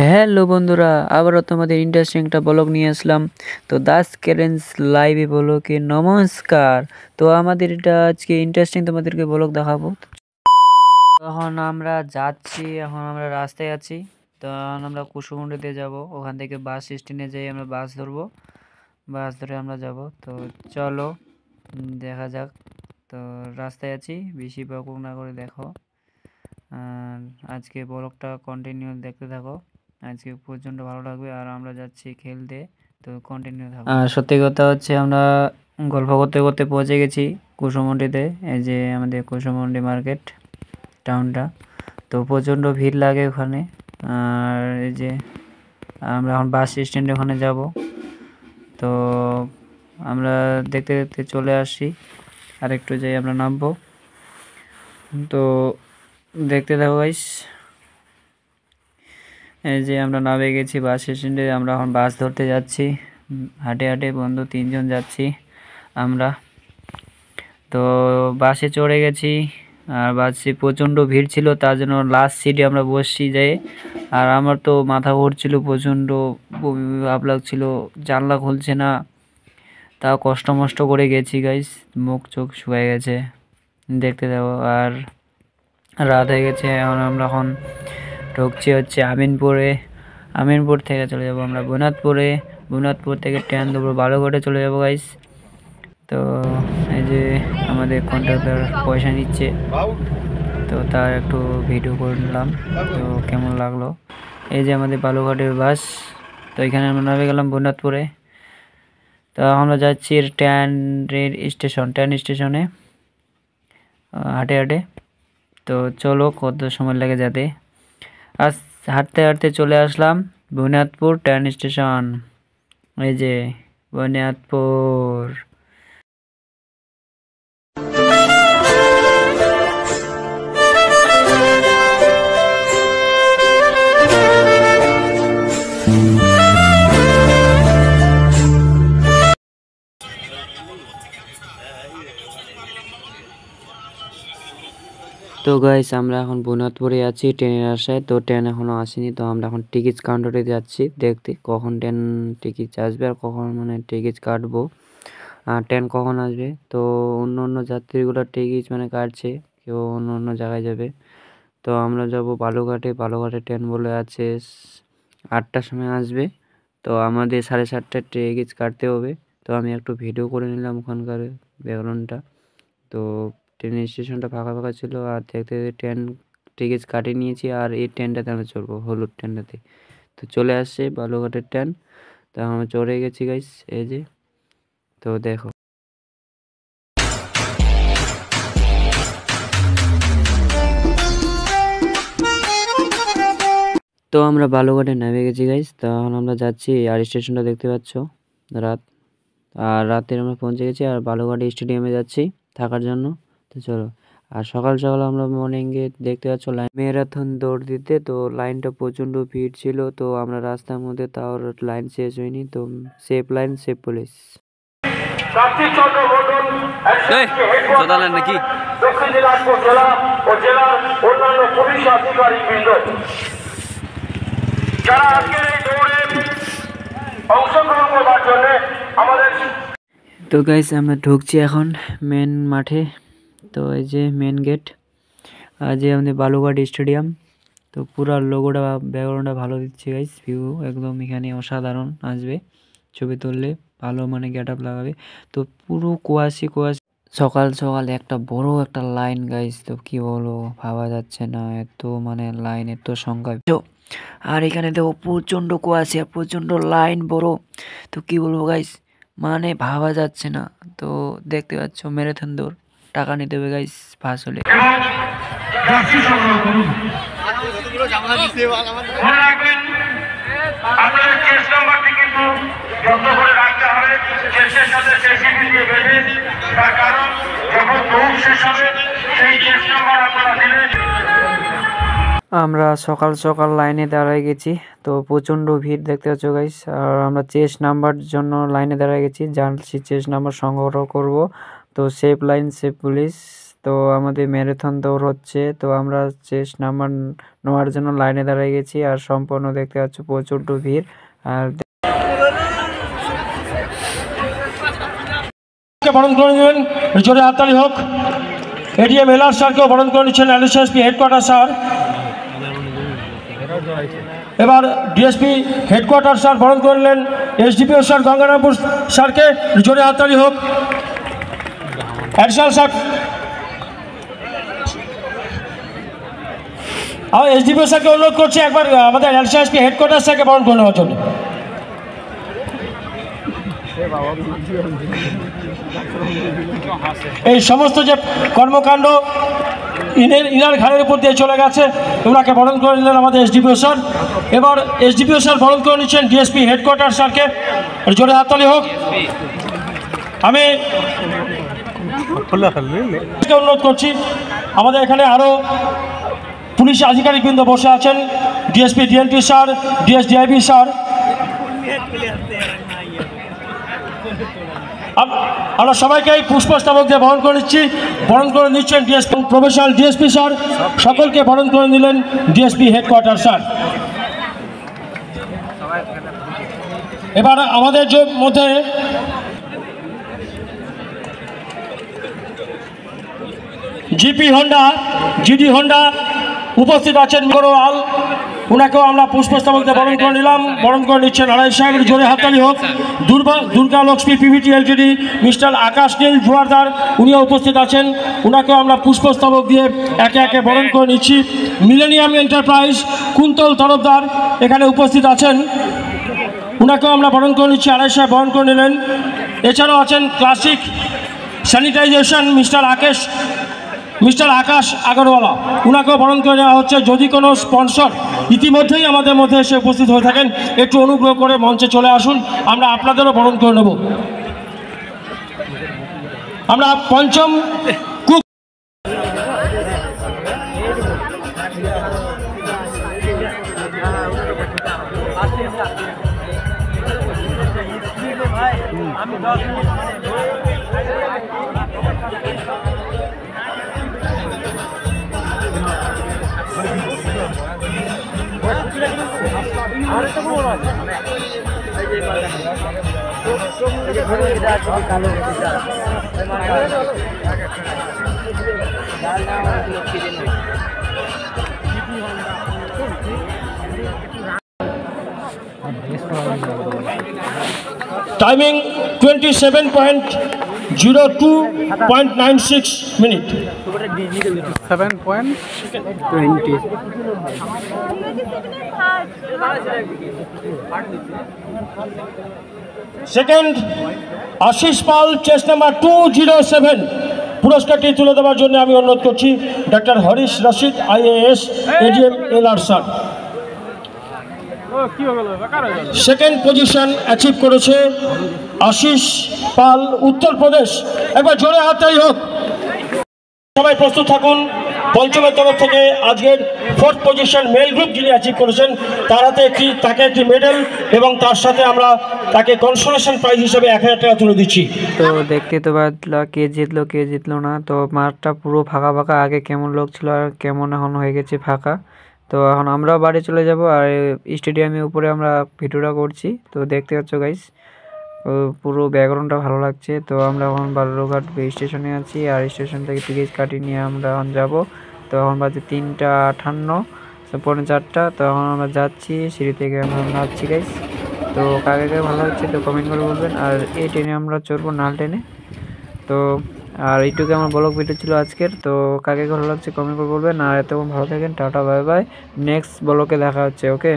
Hello বন্ধুরা, আবারও তোমাদের ইন্টারেস্টিং একটা ব্লগ নিয়ে আসলাম। তো দাস ক্যারেন্স লাইভে ব্লগে নমস্কার। তো আমাদের এটা আজকে ইন্টারেস্টিং তোমাদেরকে ব্লগ দেখাবো। এখন আমরা যাচ্ছি, এখন আমরা রাস্তায় আছি। তো এখন আমরা কুসুমুন্ডিতে যাব, ওখান থেকে বাস স্ট্যান্ডে যাই, আমরা বাস ধরবো, বাস ধরে আমরা যাব। তো চলো দেখা যাক। তো রাস্তায় আছি, বেশি বকবক না করে দেখো। আর আজকে ব্লগটা কন্টিনিউ দেখতে থাকো, আজকে প্রচণ্ড ভালো লাগবে। আর আমরা যাচ্ছি খেলতে, তো কন্টিনিউ থাকো। আর সত্যি কথা হচ্ছে আমরা গল্প করতে করতে পৌঁছে গেছি কুসুমুন্ডিতে। এই যে আমাদের কুসুমুন্ডি মার্কেট টাউনটা, তো প্রচণ্ড ভিড় লাগে ওখানে। আর এই যে আমরা এখন বাস স্ট্যান্ডে ওখানে যাব। তো আমরা দেখতে দেখতে চলে আসি, আর একটু যাই আমরা নামবো। তো দেখতে থাকো গাইস। এই যে আমরা নামে গেছি বাস স্ট্যান্ডে, আমরা এখন বাস ধরতে যাচ্ছি। হাঁটে হাঁটে বন্ধু 3জন যাচ্ছি আমরা। তো বাসে চড়ে গেছি, আর বাসে প্রচণ্ড ভিড় ছিল, তার জন্য লাস্ট সিটে আমরা বসছি যাই। আর আমার তো মাথা ঘুরছিল, প্রচণ্ড ভাব লাগছিল, জানলা খুলছে না, তাও কষ্ট মষ্ট করে গেছি গাইস। মুখ চোখ শুয়ে গেছে, দেখতে দেবো। আর রাত হয়ে গেছে, এখন ঢুকছি হচ্ছে আমিনপুরে। আমিনপুর থেকে চলে যাব আমরা বুনাদপুরে, বুনাদপুর থেকে ট্রেন ধরবো বালুঘাটে চলে যাব গাইস। তো এই যে আমাদের কন্ট্রাক্টর পয়সা নিচ্ছে, তো তার একটু ভিডিও করে নিলাম। তো কেমন লাগলো, এই যে আমাদের বালুঘাটের বাস। তো এখানে আমরা নামে গেলাম বুনাদপুরে। তো আমরা যাচ্ছি ট্রেন স্টেশনে হাঁটে হাঁটে। তো চলো কত সময় লাগে যেতে। আজ হাঁটতে হাঁটতে চলে আসলাম বুনিয়াদপুর ট্রেন স্টেশন। এই যে বুনিয়াদপুর। তো গাইস আমরা এখন বুনিয়াদপুরে আছি ট্রেনের আশায়। তো ট্রেন এখনো আসেনি, তো আমরা এখন টিকিট কাউন্টারে যাচ্ছি দেখতে কখন ট্রেন টিকিট আসবে আর কখন টিকিট কাটবো, আর ট্রেন কখন আসবে। তো অন্য অন্য যাত্রীগুলো টিকিট কাটছে, কেউ অন্য অন্য জায়গায় যাবে। তো আমরা যাব বালুঘাটে, বালুঘাটে ট্রেন বলে আছে 8টার সময় আসবে। তো আমাদের 7:30টায় টিকিট কাটতে হবে। তো আমি একটু ভিডিও করে নিলাম ওখানকার ব্যাকগ্রাউন্ডটা। তো ট্রেনের স্টেশনটা ফাঁকা ফাঁকা ছিল, আর দেখতে দেখতে ট্রেন টিকিট কাটিয়ে নিয়েছি। আর এই ট্রেনটাতে আমরা চড়বো, হলুদ ট্রেনটাতে। তো চলে আসছে বালুঘাটের ট্রেন, তো আমরা চড়ে গেছি গাইস, এই যে। তো দেখো, তো আমরা বালুঘাটে নেমে গেছি গাইস। তো এখন আমরা যাচ্ছি, আর স্টেশনটা দেখতে পাচ্ছ রাত, আর রাতে আমরা পৌঁছে গেছি। আর বালুঘাট স্টেডিয়ামে যাচ্ছি থাকার জন্য। তো চলো। আর সকাল সকাল আমরা মর্নিংয়ে দেখতে পাচ্ছ ম্যারাথন দৌড় দিতে, তো লাইনটা প্রচণ্ড ভিড় ছিল। তো আমরা রাস্তার মধ্যে, তাও লাইন শেষ হয়নি। তো সেফ লাইন সেফ পুলিশ নাকি দক্ষিণ দিনাজপুর জেলা ও জেলার অন্যান্য পুলিশ আধিকারিকবৃন্দ যারা আজকের এই দৌড়ে অংশগ্রহণ করার জন্য আমাদের। তো গাইস আমরা ঢুকছি এখন মেন মাঠে। তো এই যে মেন গেট, আর যে আমাদের বালুঘাট স্টেডিয়াম। তো পুরো লোগোটা ব্যাকগ্রাউন্ডটা ভালো দিচ্ছে গাইস, ভিউ একদম এখানে অসাধারণ আসবে ছবি তুললে, ভালো গেট আপ লাগাবে। তো পুরো কুয়াশি কুয়াশি, সকাল সকাল একটা বড় একটা লাইন গাইস। তো কি বলবো, ভাবা যাচ্ছে না, এত লাইন, এত সংখ্যা। আর এখানে দেখো প্রচণ্ড কুয়াশা, প্রচণ্ড লাইন বড়। তো কি বলবো গাইস, ভাবা যাচ্ছে না। তো দেখতে পাচ্ছ ম্যারাথন দৌড়, টাকা নিতে হবে গাইস পাস হলে। আমরা সকাল সকাল লাইনে দাঁড়ায় গেছি। তো প্রচণ্ড ভিড় দেখতে পাচ্ছ গাইস। আর আমরা চেস্ট নাম্বার জন্য লাইনে দাঁড়ায় গেছি, জানছি চেস্ট নাম্বার সংগ্রহ করব। তো সেফ লাইন সেফ পুলিশ। তো আমাদের ম্যারাথন দৌড় হচ্ছে, তো আমরা চেস্ট নাম্বার নেওয়ার জন্য লাইনে দাঁড়িয়ে গেছি। আর সম্পূর্ণ দেখতে পাচ্ছ প্রচণ্ড ভিড়। আর বরণ করে নেবেন, জোরে হাততালি হোক। এডিএম এলআর স্যারকেও বরণ করে নিচ্ছেন এলএসএসপি হেডকোয়ার্টার স্যার। এবার ডিএসপি হেডকোয়ার্টার স্যার বরণ করলেন এসডিপিও স্যার গঙ্গারামপুর স্যারকে, জোরে হাততালি হোক। অ্যাডিশনাল স্যার আমার এসডিপিও স্যারকে অনুরোধ করছি একবার আমাদের এলএসএসপি হেডকোয়ার্টার স্যারকে বরণ করে নেওয়ার জন্য। এই সমস্ত যে কর্মকাণ্ড ইনার ঘাড়ের উপর দিয়ে চলে গেছে, ওনাকে বরণ করে নিলেন আমাদের এসডিপিও স্যার। এবার এসডিপিও স্যার বরণ করে নিচ্ছেন ডিএসপি হেডকোয়ার্টার স্যারকে, জোরে হাততালি হোক। আমি অনুরোধ করছি, আমাদের এখানে আরও পুলিশ আধিকারিকবৃন্দ বসে আছেন, ডিএসপি ডিএনটি স্যার, ডিএসডিআইবি স্যার। আমরা সবাইকে পুষ্পস্তবক দিয়ে বরণ করে নিচ্ছি। বরণ করে নিচ্ছেন ডিএসপি প্রফেশনাল ডিএসপি স্যার, সকলকে বরণ করে নিলেন ডিএসপি হেডকোয়ার্টার স্যার। এবার আমাদের যে মধ্যে জিপি হন্ডা, জিডি হন্ডা উপস্থিত আছেন আল, ওনাকেও আমরা পুষ্পস্তবক দিয়ে বরণ করে নিলাম। বরণ করে নিচ্ছেন আড়াই সাহেবের, জোরে হাততালি হোক। Durga Lakshmi PVT LTD mister Akash Neel Joardar, উনিও উপস্থিত আছেন, ওনাকেও আমরা পুষ্পস্তবক দিয়ে একে একে বরণ করে নিচ্ছি। মিলেনিয়াম এন্টারপ্রাইজ কুন্তল তরফদার এখানে উপস্থিত আছেন, ওনাকেও আমরা বরণ করে নিচ্ছি, আড়াই সাহেব বরণ করে নিলেন। এছাড়াও আছেন ক্লাসিক স্যানিটাইজেশন মিস্টার আকাশ আগরওয়ালা, ওনাকেও বরণ করে নেওয়া হচ্ছে। যদি কোনো স্পন্সর ইতিমধ্যেই আমাদের মধ্যে এসে উপস্থিত হয়ে থাকেন, একটু অনুগ্রহ করে মঞ্চে চলে আসুন, আমরা আপনাদেরও বরণ করে নেব। আমরা পঞ্চম কুক timing 27.02.96 minute. 7.20 second Ashis Pal, chest number 207। পুরস্কারটি তুলে দেওয়ার জন্য আমি অনুরোধ করছি doctor Harish Rashid IAS ADM LR sir. Second position achieve করেছে আশিস পাল, উত্তরপ্রদেশ। একবার জোরে হাততালি হোক। সবাই প্রস্তুত থাকুন। পঞ্চমের তরফ থেকে আজকের ফোর্থ পজিশন মেল গ্রুপ যিনি অ্যাচিভ করেছেন, তাকে একটি মেডেল এবং তার সাথে আমরা তাকে কনসোলেশন প্রাইজ হিসেবে 1000 টাকা তুলে দিচ্ছি। তো দেখতে তো পারলা কে জিতলো না। তো মাঠটা পুরো ফাঁকা ফাঁকা, আগে কেমন লোক ছিল আর কেমন এখন হয়ে গেছে ফাঁকা। তো এখন আমরাও বাড়ি চলে যাব, আর স্টেডিয়ামের উপরে আমরা ভিডিওটা করছি। তো দেখতে পাচ্ছ গাইস, পুরো ব্যাকগ্রাউন্ডটা ভালো লাগছে। তো আমরা এখন বালুরঘাট স্টেশনে আছি, আর স্টেশন থেকে টিকিট কাটিয়ে নিয়ে আমরা এখন যাবো। তো এখন বাজে 3:58, 4:45। তো এখন আমরা যাচ্ছি, সিঁড়ি থেকে আমরা নামছি গাইস। তো কাকে কাকে ভালো লাগছে তো কমেন্ট করে বলবেন। আর এই ট্রেনে আমরা চড়বো নাল ট্রেনে। তো আর এইটুকু আমার ব্লগ ভিডিও ছিল আজকের। তো কাকে ভালো লাগছে কমেন্ট করে বলবেন। আর এতক্ষণ ভালো থাকেন, টাটা বাই বাই, নেক্সট ব্লগে দেখা হচ্ছে, ওকে।